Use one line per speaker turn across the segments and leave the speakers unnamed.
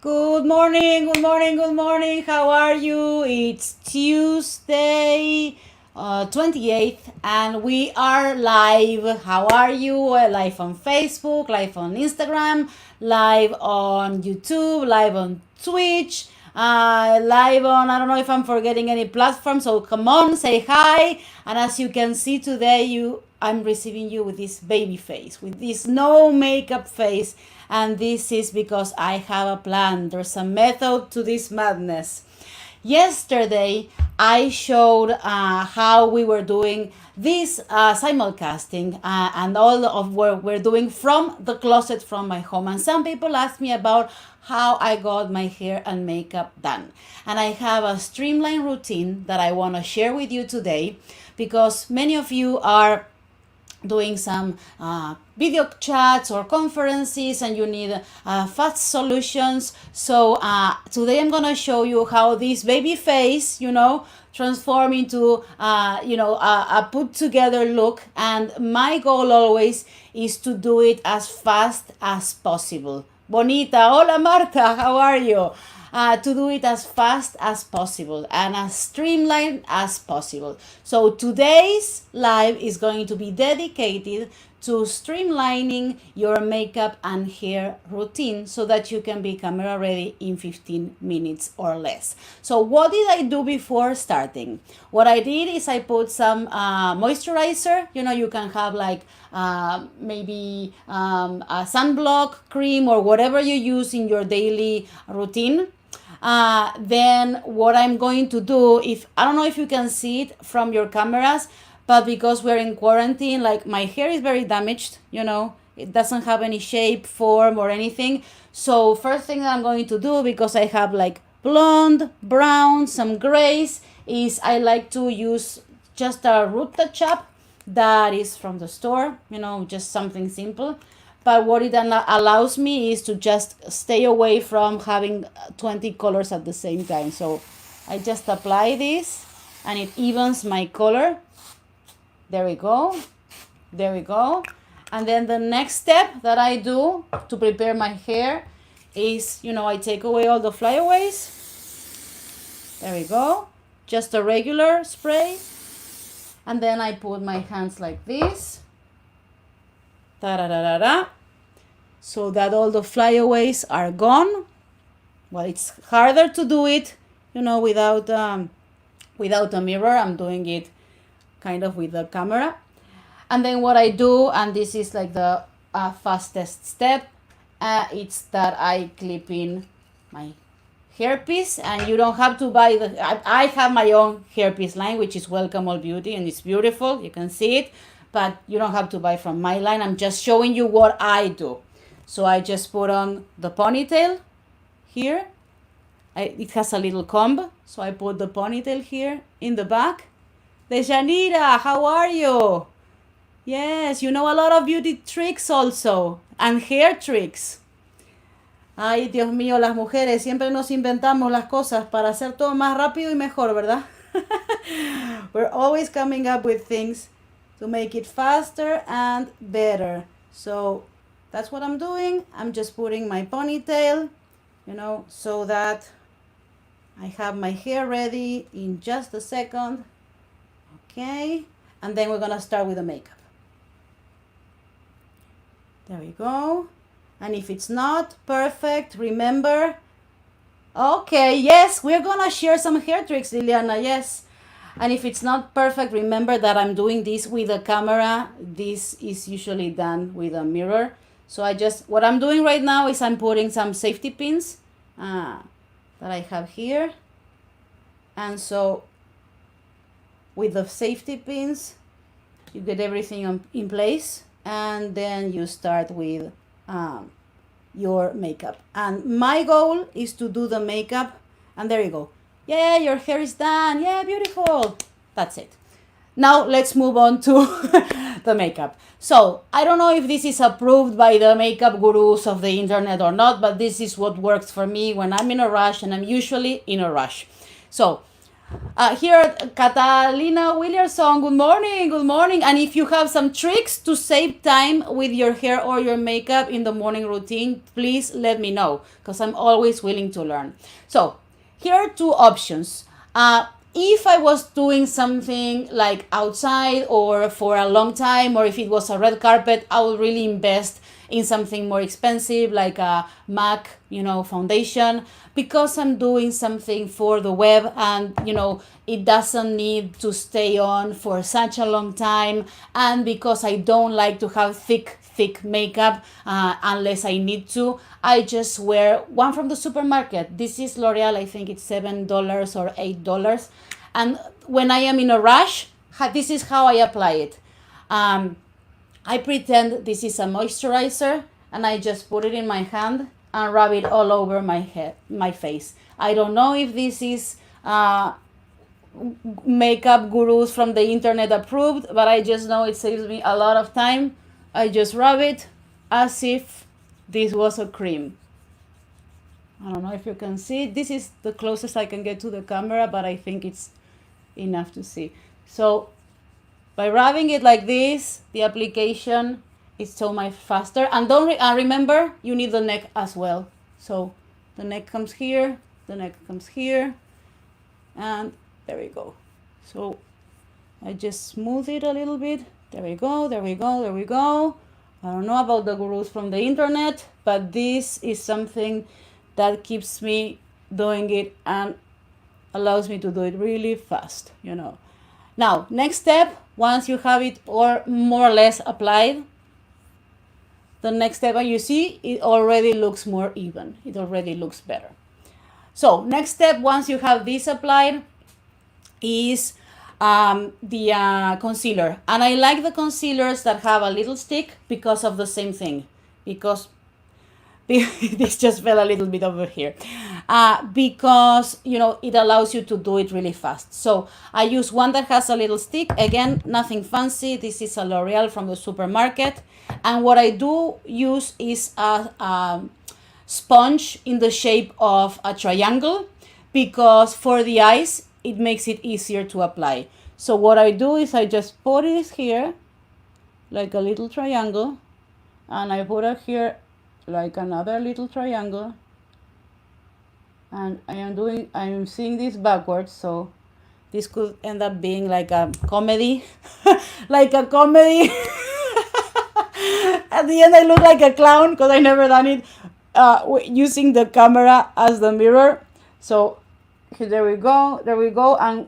Good morning, good morning, good morning. How are you? It's Tuesday, 28th, and we are live. How are you? Live on Facebook, live on Instagram, live on YouTube, live on Twitch, live on, I don't know if I'm forgetting any platform, so come on, say hi. And as you can see today, I'm receiving you with this baby face, with this no makeup face, and this is because I have a plan. There's a method to this madness. Yesterday, I showed how we were doing this simulcasting and all of what we're doing from the closet from my home. And some people asked me about how I got my hair and makeup done. And I have a streamline routine that I want to share with you today because many of you are doing some video chats or conferences and you need fast solutions. So today I'm gonna show you how this baby face, transform into a put together look. And my goal always is to do it as fast as possible. Bonita, hola Marta, how are you? To do it as fast as possible and as streamlined as possible. So today's live is going to be dedicated to streamlining your makeup and hair routine so that you can be camera ready in 15 minutes or less. So what did I do before starting? What I did is I put some moisturizer. You can have like maybe a sunblock cream or whatever you use in your daily routine. Then what I'm going to do, if I don't know if you can see it from your cameras, but because we're in quarantine, like my hair is very damaged, it doesn't have any shape, form, or anything. So first thing that I'm going to do, because I have like blonde, brown, some grays, is I like to use just a root touch-up that is from the store, just something simple. But what it allows me is to just stay away from having 20 colors at the same time. So I just apply this and it evens my color. There we go. There we go. And then the next step that I do to prepare my hair is, I take away all the flyaways. There we go. Just a regular spray. And then I put my hands like this. Da-da-da-da-da. So that all the flyaways are gone. Well, it's harder to do it, without a mirror. I'm doing it kind of with the camera. And then what I do, and this is like the fastest step, it's that I clip in my hairpiece, and you don't have to buy I have my own hairpiece line, which is Welcome All Beauty, and it's beautiful. You can see it, but you don't have to buy from my line. I'm just showing you what I do. So I just put on the ponytail here. It has a little comb, so I put the ponytail here in the back. Dejanira, how are you? Yes, you know a lot of beauty tricks also, and hair tricks. Ay, Dios mío, las mujeres siempre nos inventamos las cosas para hacer todo más rápido y mejor, ¿verdad? We're always coming up with things to make it faster and better. So that's what I'm doing. I'm just putting my ponytail, so that I have my hair ready in just a second. Okay, and then we're gonna start with the makeup. There we go. And if it's not perfect, remember. Okay, yes, we're gonna share some hair tricks, Liliana, yes. And if it's not perfect, remember that I'm doing this with a camera. This is usually done with a mirror. So what I'm doing right now is I'm putting some safety pins that I have here. And so with the safety pins, you get everything in place, and then you start with your makeup. And my goal is to do the makeup, and there you go. Yeah, your hair is done. Yeah, beautiful. That's it. Now let's move on to the makeup. So I don't know if this is approved by the makeup gurus of the internet or not, but this is what works for me when I'm in a rush, and I'm usually in a rush. So Here, Catalina Williamson, good morning, good morning. And if you have some tricks to save time with your hair or your makeup in the morning routine, please let me know, because I'm always willing to learn. So here are two options. If I was doing something like outside or for a long time, or if it was a red carpet, I would really invest in something more expensive like a MAC, foundation, because I'm doing something for the web, and it doesn't need to stay on for such a long time, and because I don't like to have thick makeup unless I need to. I just wear one from the supermarket. This is L'Oreal. I think it's $7 or $8. And when I am in a rush, this is how I apply it. I pretend this is a moisturizer, and I just put it in my hand and rub it all over my face. I don't know if this is makeup gurus from the internet approved, but I just know it saves me a lot of time. I just rub it as if this was a cream. I don't know if you can see. This is the closest I can get to the camera, but I think it's enough to see. So by rubbing it like this, the application is so much faster. And remember, you need the neck as well. So the neck comes here, the neck comes here, and there we go. So I just smooth it a little bit. There we go, there we go, there we go. I don't know about the gurus from the internet, but this is something that keeps me doing it and allows me to do it really fast, Now, next step, once you have it more or less applied, the next step, and you see, it already looks more even. It already looks better. So next step, once you have this applied, is the concealer. And I like the concealers that have a little stick because of the same thing. Because this just fell a little bit over here. Because, it allows you to do it really fast. So I use one that has a little stick. Again, nothing fancy. This is a L'Oreal from the supermarket. And what I do use is a sponge in the shape of a triangle, because for the eyes, it makes it easier to apply. So what I do is I just put it here, like a little triangle, and I put it here like another little triangle, and I am seeing this backwards, so this could end up being like a comedy, like a comedy. At the end, I look like a clown because I never done it using the camera as the mirror. So there we go, and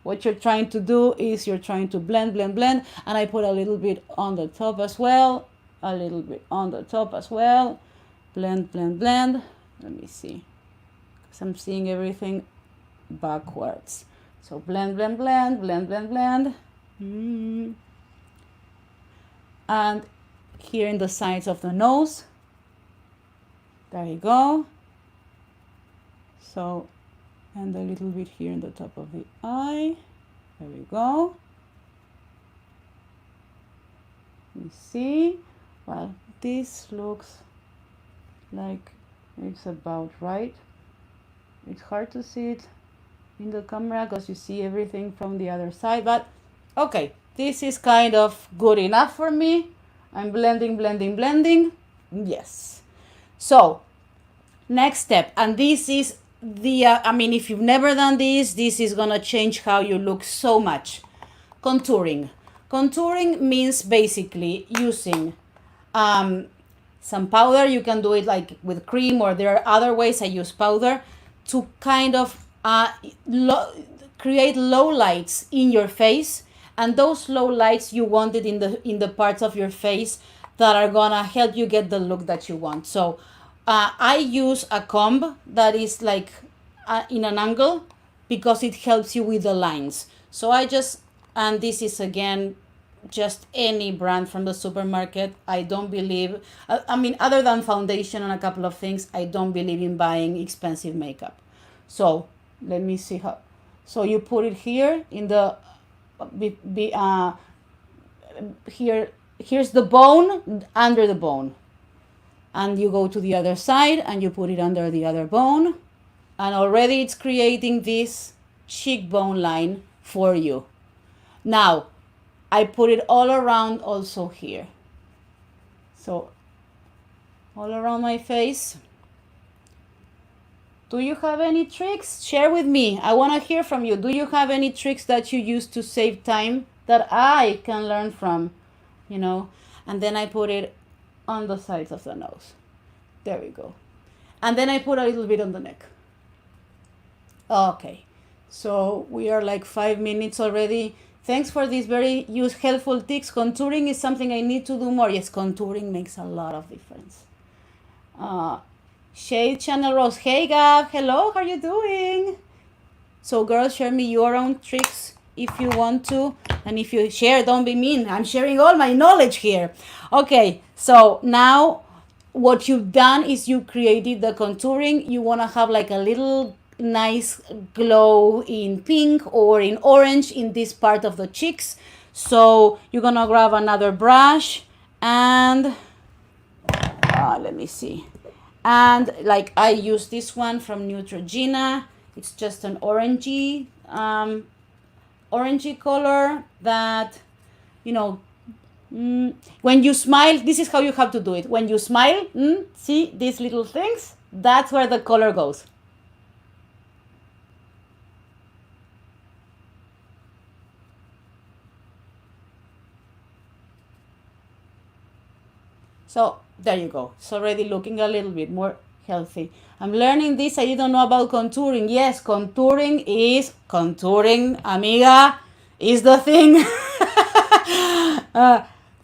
what you're trying to do is you're trying to blend, and I put a little bit on the top as well, blend. Let me see, because I'm seeing everything backwards. So blend. And here in the sides of the nose, there you go. So, and a little bit here in the top of the eye, there we go. You see, well, this looks like it's about right. It's hard to see it in the camera because you see everything from the other side, but okay, this is kind of good enough for me. I'm blending. Yes. So next step, and this is the if you've never done this is gonna change how you look so much. Contouring means basically using some powder. You can do it like with cream, or there are other ways. I use powder to kind of create low lights in your face, and those low lights you want it in the parts of your face that are gonna help you get the look that you want. So I use a comb that is like in an angle because it helps you with the lines. So and this is again just any brand from the supermarket. I don't believe, other than foundation and a couple of things, I don't believe in buying expensive makeup. So let me see how. So you put it here in the, here's the bone, under the bone. And you go to the other side and you put it under the other bone. And already it's creating this cheekbone line for you. Now, I put it all around also here. So, all around my face. Do you have any tricks? Share with me. I want to hear from you. Do you have any tricks that you use to save time that I can learn from? You know, and then I put it on the sides of the nose. There we go. And then I put a little bit on the neck. Okay, so we are like 5 minutes already. Thanks for these very helpful tips. Contouring is something I need to do more. Yes, contouring makes a lot of difference. Shade Channel Rose. Hey Gab, hello, how are you doing? So girls, share me your own tricks if you want to. And if you share, don't be mean. I'm sharing all my knowledge here. Okay, so now what you've done is you created the contouring. You want to have like a little nice glow in pink or in orange in this part of the cheeks. So you're going to grab another brush and let me see. And like I use this one from Neutrogena. It's just an orangey color that, you know, when you smile, this is how you have to do it. When you smile, see these little things? That's where the color goes. So there you go. It's already looking a little bit more healthy. I'm learning this. I didn't know about contouring. Yes, contouring, amiga, is the thing.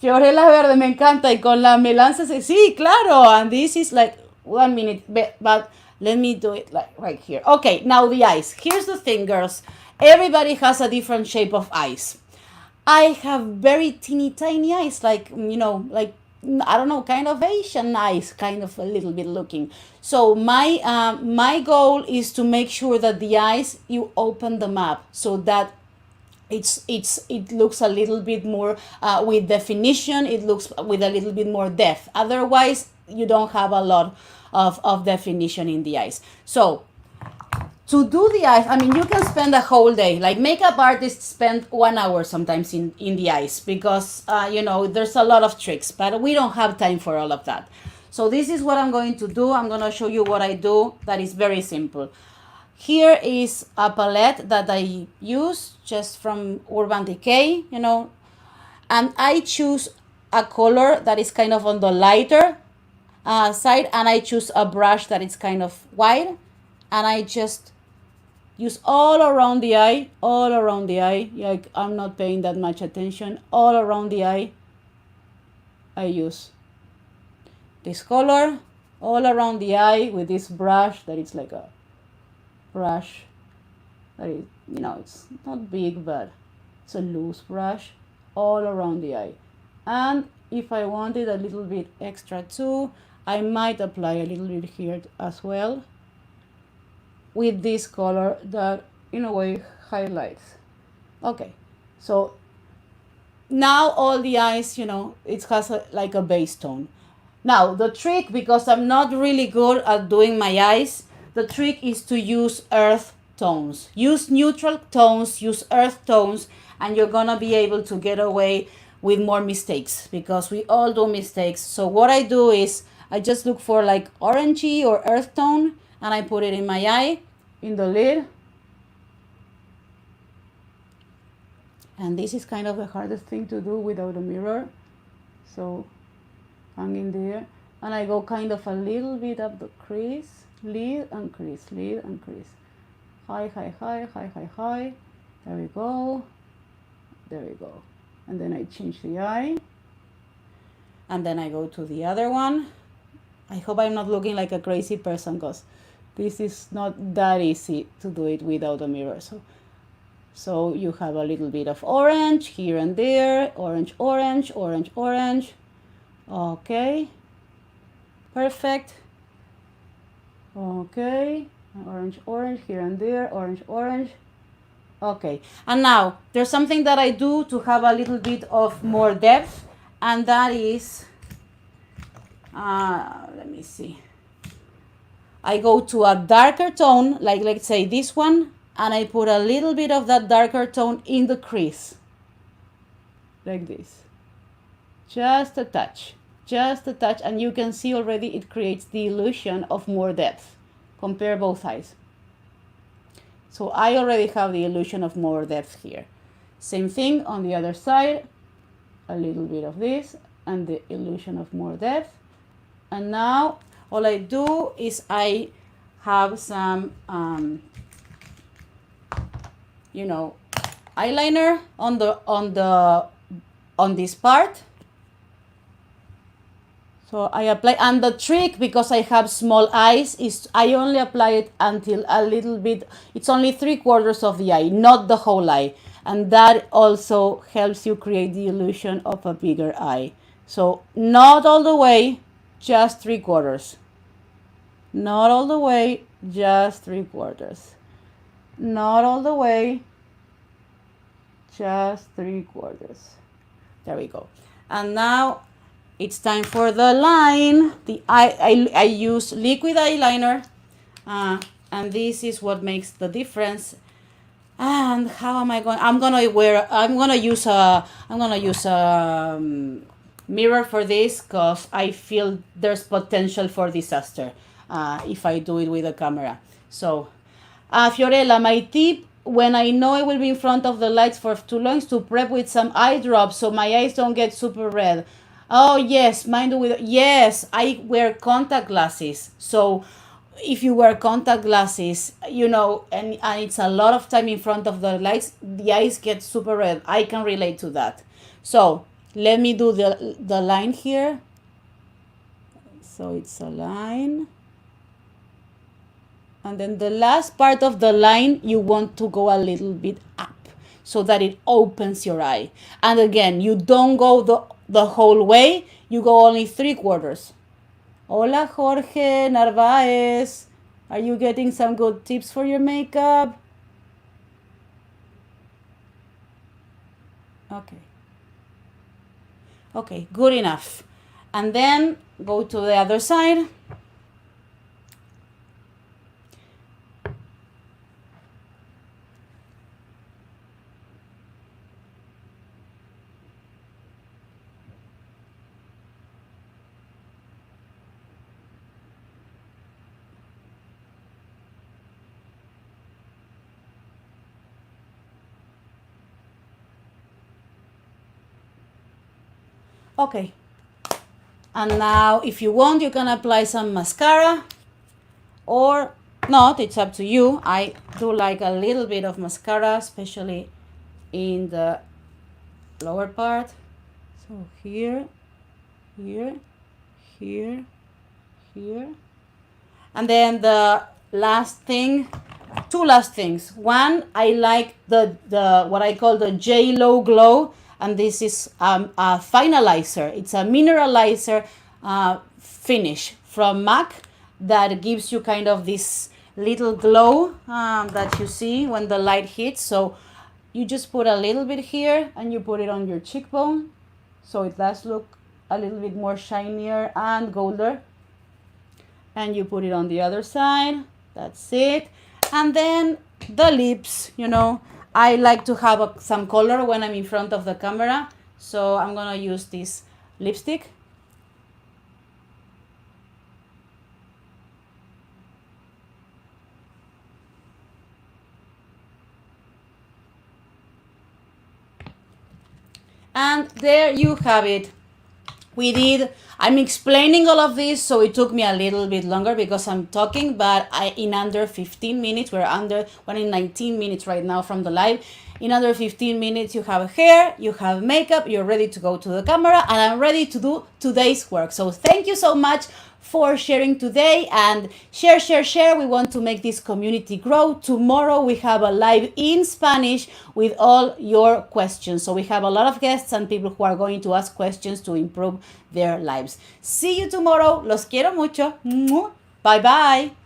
Fiorella Verde, me encanta. Y con la melanza, sí, claro. And this is like 1 minute, but let me do it like right here. Okay, now the eyes. Here's the thing, girls. Everybody has a different shape of eyes. I have very teeny tiny eyes, like, you know, like, I don't know, kind of Asian eyes, kind of a little bit looking. So my goal is to make sure that the eyes, you open them up so that it looks a little bit more with definition. It looks with a little bit more depth. Otherwise, you don't have a lot of definition in the eyes. So to do the eyes, I mean, you can spend a whole day. Like makeup artists spend 1 hour sometimes in the eyes because, you know, there's a lot of tricks, but we don't have time for all of that. So this is what I'm going to do. I'm going to show you what I do that is very simple. Here is a palette that I use just from Urban Decay, you know, and I choose a color that is kind of on the lighter side, and I choose a brush that is kind of wide, and I just use all around the eye, like I'm not paying that much attention, all around the eye. I use this color all around the eye with this brush that is like a brush that is, you know, it's not big, but it's a loose brush all around the eye. And if I wanted a little bit extra too, I might apply a little bit here as well with this color that in a way highlights. Okay, so now all the eyes, you know, it has like a base tone. Now the trick, because I'm not really good at doing my eyes, the trick is to use earth tones. Use neutral tones, use earth tones, and you're gonna be able to get away with more mistakes because we all do mistakes. So what I do is I just look for like orangey or earth tone, and I put it in my eye, in the lid. And this is kind of the hardest thing to do without a mirror. So hang in there. And I go kind of a little bit up the crease, lid and crease, lid and crease. High, high, high, high, high, high. There we go. There we go. And then I change the eye. And then I go to the other one. I hope I'm not looking like a crazy person because this is not that easy to do it without a mirror. So you have a little bit of orange here and there. Orange, orange, orange, orange. Okay. Perfect. Okay. Orange, orange here and there. Orange, orange. Okay. And now there's something that I do to have a little bit of more depth. And that is, let me see. I go to a darker tone, like let's say this one, and I put a little bit of that darker tone in the crease. Like this. Just a touch. Just a touch, and you can see already it creates the illusion of more depth. Compare both eyes. So I already have the illusion of more depth here. Same thing on the other side. A little bit of this and the illusion of more depth. And now all I do is I have some, you know, eyeliner on this part. So I apply, and the trick, because I have small eyes, is I only apply it until a little bit, it's only 3/4 of the eye, not the whole eye. And that also helps you create the illusion of a bigger eye. So not all the way, just 3/4. Not all the way, just 3/4. Not all the way, just 3/4. There we go. And now it's time for the line. I use liquid eyeliner, and this is what makes the difference. And how am I going? I'm gonna use a mirror for this, because I feel there's potential for disaster if I do it with a camera. So, Fiorella, my tip when I know I will be in front of the lights for too long is to prep with some eye drops so my eyes don't get super red. Oh yes, mine do with, yes, I wear contact glasses. So if you wear contact glasses, you know, and it's a lot of time in front of the lights, the eyes get super red. I can relate to that. So let me do the line here. So it's a line. And then the last part of the line, you want to go a little bit up so that it opens your eye. And again, you don't go the whole way, you go only 3/4. Hola, Jorge Narvaez. Are you getting some good tips for your makeup? Okay. Okay, good enough. And then go to the other side. Okay, and now if you want, you can apply some mascara or not, it's up to you. I do like a little bit of mascara, especially in the lower part. So here, here, here, here. And then the last thing, two last things. One, I like the what I call the J-Lo Glow. And this is a finalizer. It's a mineralizer finish from MAC that gives you kind of this little glow that you see when the light hits. So you just put a little bit here and you put it on your cheekbone. So it does look a little bit more shinier and golder. And you put it on the other side. That's it. And then the lips, you know. I like to have some color when I'm in front of the camera, so I'm gonna use this lipstick. And there you have it. I'm explaining all of this, so it took me a little bit longer because I'm talking, but in under 15 minutes, we're in 19 minutes right now from the live. In under 15 minutes, you have hair, you have makeup, you're ready to go to the camera, and I'm ready to do today's work. So thank you so much for sharing today, and share. We want to make this community grow. Tomorrow we have a live in Spanish with all your questions. So we have a lot of guests and people who are going to ask questions to improve their lives. See you tomorrow. Los quiero mucho. Bye bye.